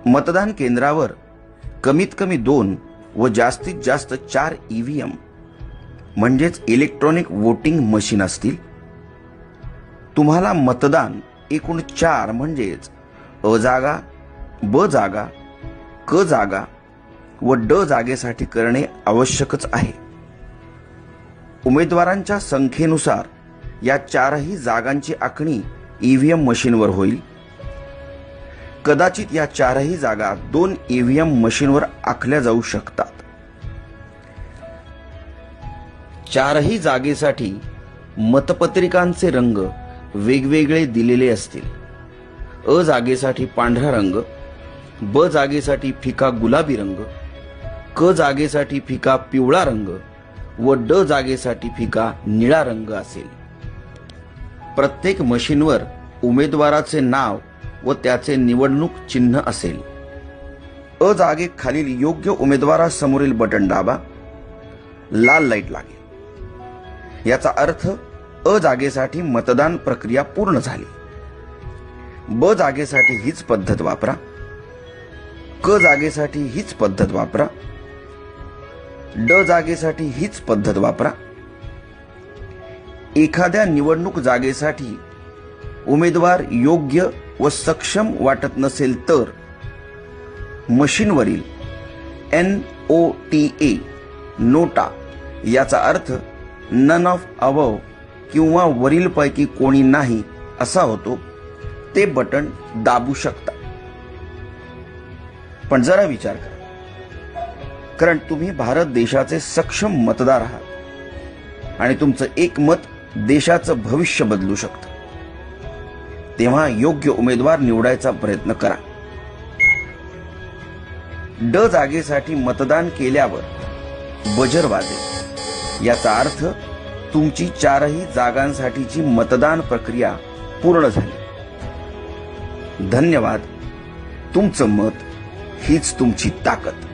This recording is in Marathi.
मतदान केंद्रावर कमीत कमी 2 व जास्तीत जास्त 4 ईव्हीएम म्हणजेच इलेक्ट्रॉनिक वोटिंग मशीन असतील. तुम्हाला मतदान एकूण 4 म्हणजेच अ जागा, ब जागा, क जागा व ड जागेसाठी करणे आवश्यकच आहे. उमेदवारांच्या संख्येनुसार या 4ही जागांची आखणी ईव्हीएम मशीनवर होईल. कदाचित या 4ही जागा 2 ईव्हीएम मशीनवर आखल्या जाऊ शकतात. 4ही जागेसाठी मतपत्रिकांचे रंग वेगवेगळे दिलेले असतील. अ जागेसाठी पांढरा रंग, ब जागेसाठी फिका गुलाबी रंग, क जागेसाठी फिका पिवळा रंग व ड जागेसाठी फिका निळा रंग असेल. प्रत्येक मशीनवर उमेदवाराचे नाव व त्याचे निवडणूक चिन्ह असेल. अ जागेखालील योग्य उमेदवारासमोरील बटन दाबा, लाल लाईट लागेल. याचा अर्थ अ जागेसाठी मतदान प्रक्रिया पूर्ण झाली. ब जागेसाठी हीच पद्धत वापरा. क जागेसाठी हीच पद्धत वापरा. ड जागेसाठी हीच पद्धत वापरा. एखाद्या निवडणूक जागेसाठी उमेदवार योग्य व सक्षम वाटत नसेल तर मशीनवरील NOTA नोटा याचा अर्थ नन ऑफ अबव किंवा वरीलपैकी कोणी नाही असा होतो, ते बटन दाबू शकता. पण जरा विचार करा, कारण तुम्ही भारत देशाचे सक्षम मतदार आहात आणि तुमचं एक मत देशाचं भविष्य बदलू शकतं. तेव्हा योग्य उमेदवार निवडायचा प्रयत्न करा. ड जागेसाठी मतदान केल्यावर बजर वाजेल. याचा अर्थ तुमची 4ही जागांसाठीची मतदान प्रक्रिया पूर्ण झाली. धन्यवाद. तुमचं मत हीच तुमची ताकद.